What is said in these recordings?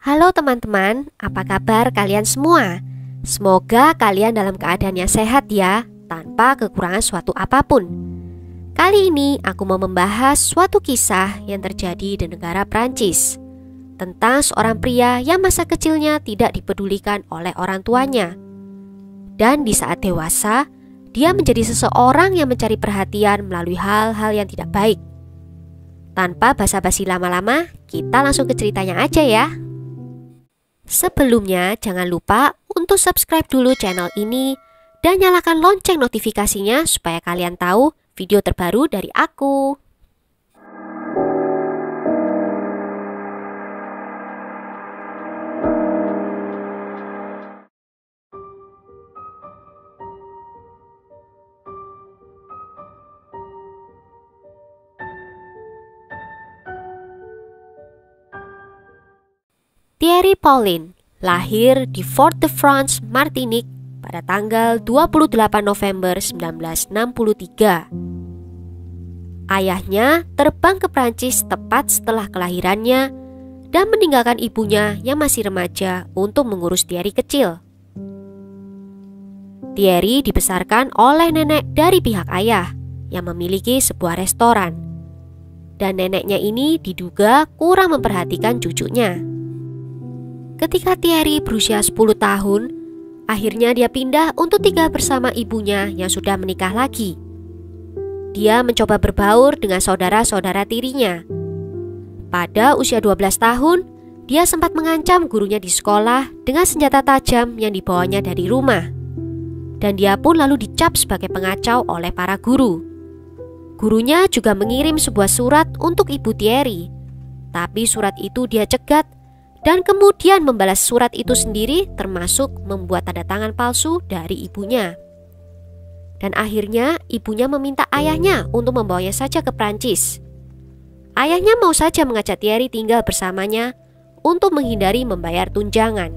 Halo teman-teman, apa kabar kalian semua? Semoga kalian dalam keadaan yang sehat ya, tanpa kekurangan suatu apapun. Kali ini aku mau membahas suatu kisah yang terjadi di negara Prancis, tentang seorang pria yang masa kecilnya tidak dipedulikan oleh orang tuanya. Dan di saat dewasa, dia menjadi seseorang yang mencari perhatian melalui hal-hal yang tidak baik. Tanpa basa-basi lama-lama, kita langsung ke ceritanya aja ya. Sebelumnya, jangan lupa untuk subscribe dulu channel ini dan nyalakan lonceng notifikasinya supaya kalian tahu video terbaru dari aku. Thierry Paulin lahir di Fort-de-France, Martinique pada tanggal 28 November 1963. Ayahnya terbang ke Prancis tepat setelah kelahirannya dan meninggalkan ibunya yang masih remaja untuk mengurus Thierry kecil. Thierry dibesarkan oleh nenek dari pihak ayah yang memiliki sebuah restoran. Dan neneknya ini diduga kurang memperhatikan cucunya. Ketika Thierry berusia 10 tahun, akhirnya dia pindah untuk tinggal bersama ibunya yang sudah menikah lagi. Dia mencoba berbaur dengan saudara-saudara tirinya. Pada usia 12 tahun, dia sempat mengancam gurunya di sekolah dengan senjata tajam yang dibawanya dari rumah. Dan dia pun lalu dicap sebagai pengacau oleh para guru. Gurunya juga mengirim sebuah surat untuk ibu Thierry. Tapi surat itu dia cegat dan kemudian membalas surat itu sendiri, termasuk membuat tanda tangan palsu dari ibunya. Dan akhirnya ibunya meminta ayahnya untuk membawanya saja ke Prancis. Ayahnya mau saja mengajak Thierry tinggal bersamanya untuk menghindari membayar tunjangan.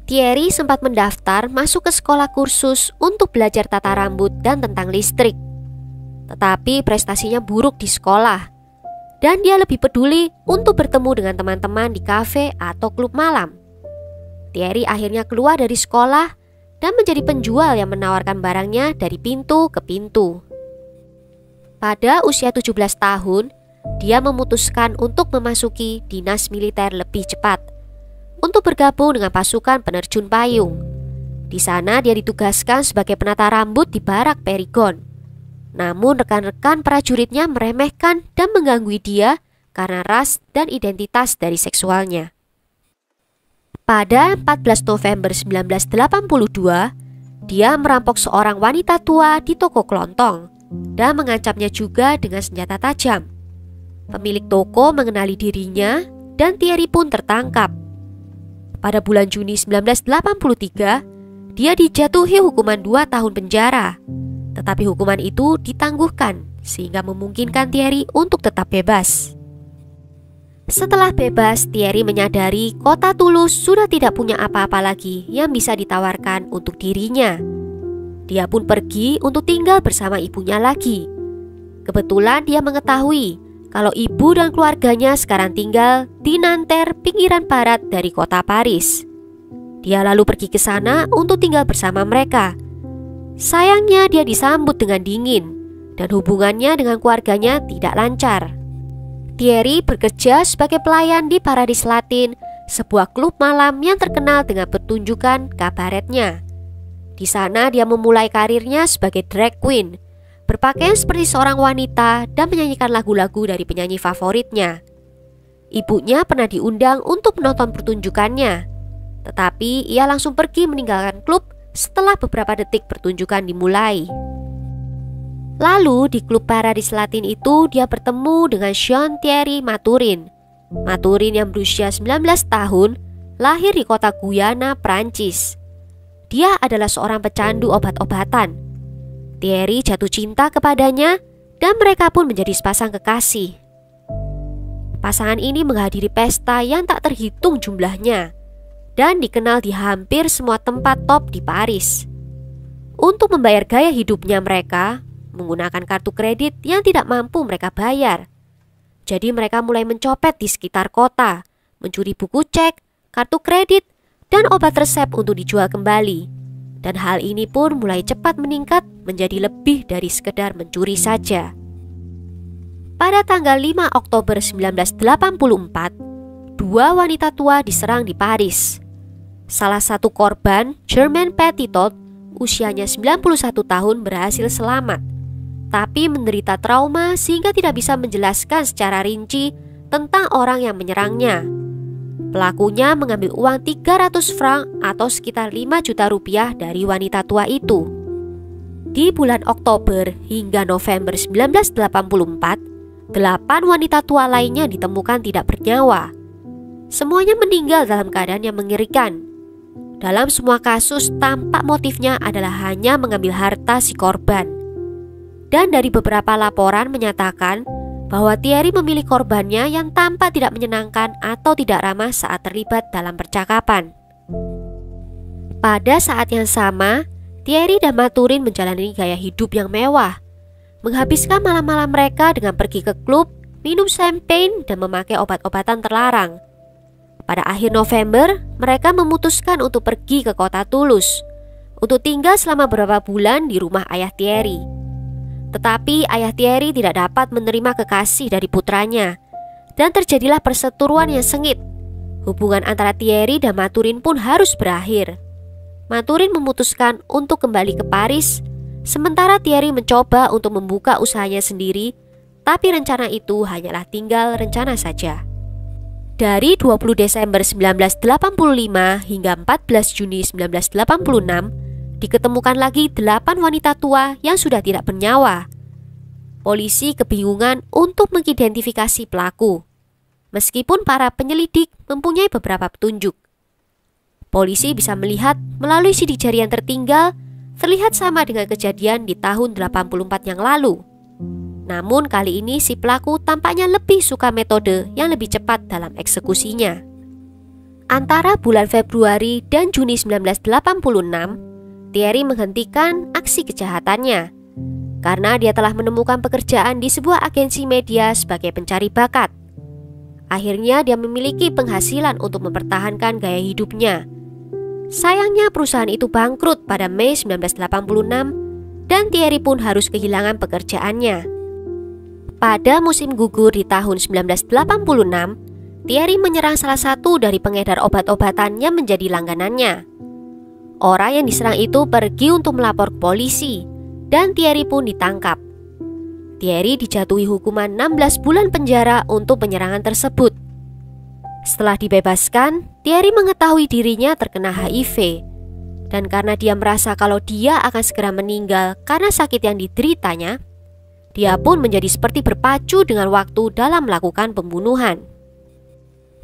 Thierry sempat mendaftar masuk ke sekolah kursus untuk belajar tata rambut dan tentang listrik. Tetapi prestasinya buruk di sekolah. Dan dia lebih peduli untuk bertemu dengan teman-teman di kafe atau klub malam. Thierry akhirnya keluar dari sekolah dan menjadi penjual yang menawarkan barangnya dari pintu ke pintu. Pada usia 17 tahun, dia memutuskan untuk memasuki dinas militer lebih cepat untuk bergabung dengan pasukan penerjun payung. Di sana dia ditugaskan sebagai penata rambut di barak Perigon. Namun rekan-rekan prajuritnya meremehkan dan mengganggu dia karena ras dan identitas dari seksualnya. Pada 14 November 1982, dia merampok seorang wanita tua di toko kelontong dan mengancamnya juga dengan senjata tajam. Pemilik toko mengenali dirinya dan Thierry pun tertangkap. Pada bulan Juni 1983, dia dijatuhi hukuman 2 tahun penjara. Tetapi hukuman itu ditangguhkan sehingga memungkinkan Thierry untuk tetap bebas. Setelah bebas, Thierry menyadari kota Toulouse sudah tidak punya apa-apa lagi yang bisa ditawarkan untuk dirinya. Dia pun pergi untuk tinggal bersama ibunya lagi. Kebetulan dia mengetahui kalau ibu dan keluarganya sekarang tinggal di Nanterre, pinggiran barat dari kota Paris. Dia lalu pergi ke sana untuk tinggal bersama mereka. Sayangnya dia disambut dengan dingin dan hubungannya dengan keluarganya tidak lancar. Thierry bekerja sebagai pelayan di Paradis Latin, sebuah klub malam yang terkenal dengan pertunjukan kabaretnya. Di sana dia memulai karirnya sebagai drag queen, berpakaian seperti seorang wanita dan menyanyikan lagu-lagu dari penyanyi favoritnya. Ibunya pernah diundang untuk menonton pertunjukannya, tetapi ia langsung pergi meninggalkan klub setelah beberapa detik pertunjukan dimulai. Lalu di klub Paradis Latin itu dia bertemu dengan Jean-Thierry Mathurin. Mathurin yang berusia 19 tahun, lahir di kota Guyana, Prancis. Dia adalah seorang pecandu obat-obatan. Thierry jatuh cinta kepadanya dan mereka pun menjadi sepasang kekasih. Pasangan ini menghadiri pesta yang tak terhitung jumlahnya dan dikenal di hampir semua tempat top di Paris. Untuk membayar gaya hidupnya mereka menggunakan kartu kredit yang tidak mampu mereka bayar. Jadi mereka mulai mencopet di sekitar kota, mencuri buku cek, kartu kredit, dan obat resep untuk dijual kembali. Dan hal ini pun mulai cepat meningkat menjadi lebih dari sekedar mencuri saja. Pada tanggal 5 Oktober 1984, dua wanita tua diserang di Paris. Salah satu korban, Germaine Petitot, usianya 91 tahun, berhasil selamat, tapi menderita trauma sehingga tidak bisa menjelaskan secara rinci tentang orang yang menyerangnya. Pelakunya mengambil uang 300 franc atau sekitar 5 juta rupiah dari wanita tua itu. Di bulan Oktober hingga November 1984, 8 wanita tua lainnya ditemukan tidak bernyawa. Semuanya meninggal dalam keadaan yang mengerikan. Dalam semua kasus, tampak motifnya adalah hanya mengambil harta si korban. Dan dari beberapa laporan menyatakan bahwa Thierry memilih korbannya yang tampak tidak menyenangkan atau tidak ramah saat terlibat dalam percakapan. Pada saat yang sama, Thierry dan Mathurin menjalani gaya hidup yang mewah, menghabiskan malam-malam mereka dengan pergi ke klub, minum champagne, dan memakai obat-obatan terlarang. Pada akhir November, mereka memutuskan untuk pergi ke kota Toulouse untuk tinggal selama beberapa bulan di rumah ayah Thierry. Tetapi ayah Thierry tidak dapat menerima kekasih dari putranya, dan terjadilah perseteruan yang sengit. Hubungan antara Thierry dan Mathurin pun harus berakhir. Mathurin memutuskan untuk kembali ke Paris, sementara Thierry mencoba untuk membuka usahanya sendiri, tapi rencana itu hanyalah tinggal rencana saja. Dari 20 Desember 1985 hingga 14 Juni 1986, diketemukan lagi 8 wanita tua yang sudah tidak bernyawa. Polisi kebingungan untuk mengidentifikasi pelaku, meskipun para penyelidik mempunyai beberapa petunjuk. Polisi bisa melihat melalui sidik jari yang tertinggal terlihat sama dengan kejadian di tahun 84 yang lalu. Namun kali ini si pelaku tampaknya lebih suka metode yang lebih cepat dalam eksekusinya. Antara bulan Februari dan Juni 1986, Thierry menghentikan aksi kejahatannya karena dia telah menemukan pekerjaan di sebuah agensi media sebagai pencari bakat. Akhirnya dia memiliki penghasilan untuk mempertahankan gaya hidupnya. Sayangnya perusahaan itu bangkrut pada Mei 1986 dan Thierry pun harus kehilangan pekerjaannya. Pada musim gugur di tahun 1986, Thierry menyerang salah satu dari pengedar obat-obatan yang menjadi langganannya. Orang yang diserang itu pergi untuk melapor ke polisi, dan Thierry pun ditangkap. Thierry dijatuhi hukuman 16 bulan penjara untuk penyerangan tersebut. Setelah dibebaskan, Thierry mengetahui dirinya terkena HIV. Dan karena dia merasa kalau dia akan segera meninggal karena sakit yang dideritanya, dia pun menjadi seperti berpacu dengan waktu dalam melakukan pembunuhan.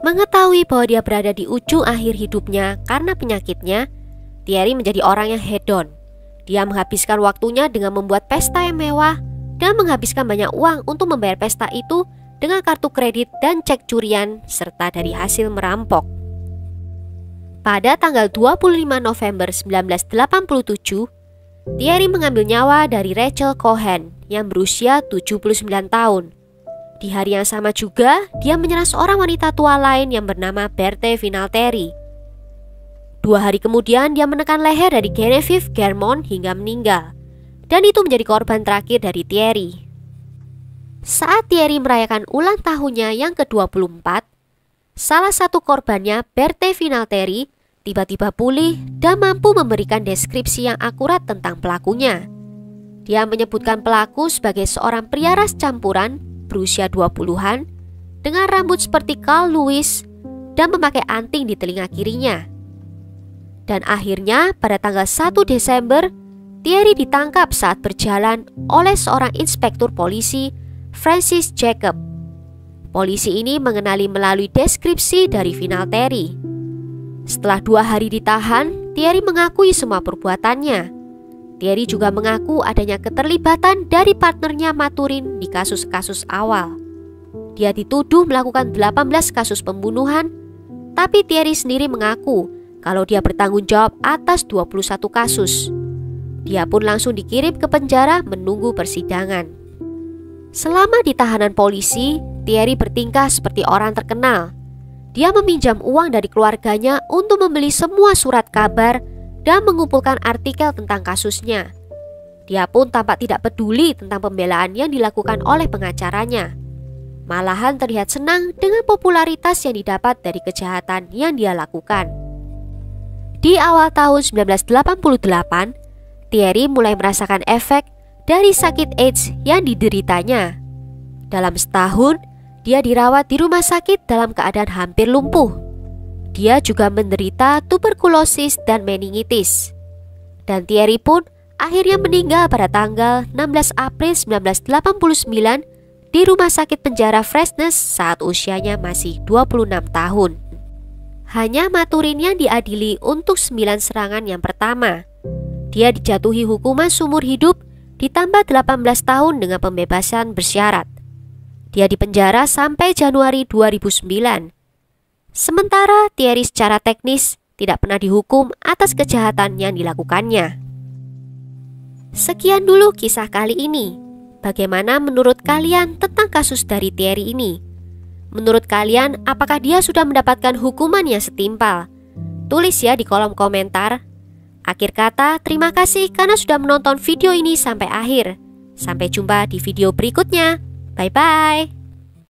Mengetahui bahwa dia berada di ujung akhir hidupnya karena penyakitnya, Thierry menjadi orang yang hedon. Dia menghabiskan waktunya dengan membuat pesta yang mewah dan menghabiskan banyak uang untuk membayar pesta itu dengan kartu kredit dan cek curian serta dari hasil merampok. Pada tanggal 25 November 1987, Thierry mengambil nyawa dari Rachel Cohen yang berusia 79 tahun. Di hari yang sama juga, dia menyerang seorang wanita tua lain yang bernama Berthe Vinalteri. 2 hari kemudian, dia menekan leher dari Genevieve Germont hingga meninggal. Dan itu menjadi korban terakhir dari Thierry. Saat Thierry merayakan ulang tahunnya yang ke-24, salah satu korbannya, Berthe Vinalteri, tiba-tiba pulih dan mampu memberikan deskripsi yang akurat tentang pelakunya. Dia menyebutkan pelaku sebagai seorang pria ras campuran berusia 20-an dengan rambut seperti Carl Lewis dan memakai anting di telinga kirinya. Dan akhirnya pada tanggal 1 Desember, Thierry ditangkap saat berjalan oleh seorang inspektur polisi, Francis Jacob. Polisi ini mengenali melalui deskripsi dari Vinalteri. Setelah 2 hari ditahan, Thierry mengakui semua perbuatannya. Thierry juga mengaku adanya keterlibatan dari partnernya Mathurin di kasus-kasus awal. Dia dituduh melakukan 18 kasus pembunuhan, tapi Thierry sendiri mengaku kalau dia bertanggung jawab atas 21 kasus. Dia pun langsung dikirim ke penjara menunggu persidangan. Selama di tahanan polisi, Thierry bertingkah seperti orang terkenal. Dia meminjam uang dari keluarganya untuk membeli semua surat kabar dan mengumpulkan artikel tentang kasusnya. Dia pun tampak tidak peduli tentang pembelaan yang dilakukan oleh pengacaranya. Malahan terlihat senang dengan popularitas yang didapat dari kejahatan yang dia lakukan. Di awal tahun 1988, Thierry mulai merasakan efek dari sakit AIDS yang dideritanya. Dalam setahun, dia dirawat di rumah sakit dalam keadaan hampir lumpuh. Dia juga menderita tuberkulosis dan meningitis. Dan Thierry pun akhirnya meninggal pada tanggal 16 April 1989 di rumah sakit penjara Fresnes saat usianya masih 26 tahun. Hanya Maturin yang diadili untuk 9 serangan yang pertama. Dia dijatuhi hukuman seumur hidup ditambah 18 tahun dengan pembebasan bersyarat. Dia dipenjara sampai Januari 2009. Sementara Thierry secara teknis tidak pernah dihukum atas kejahatan yang dilakukannya. Sekian dulu kisah kali ini. Bagaimana menurut kalian tentang kasus dari Thierry ini? Menurut kalian, apakah dia sudah mendapatkan hukuman yang setimpal? Tulis ya di kolom komentar. Akhir kata, terima kasih karena sudah menonton video ini sampai akhir. Sampai jumpa di video berikutnya. Bye-bye.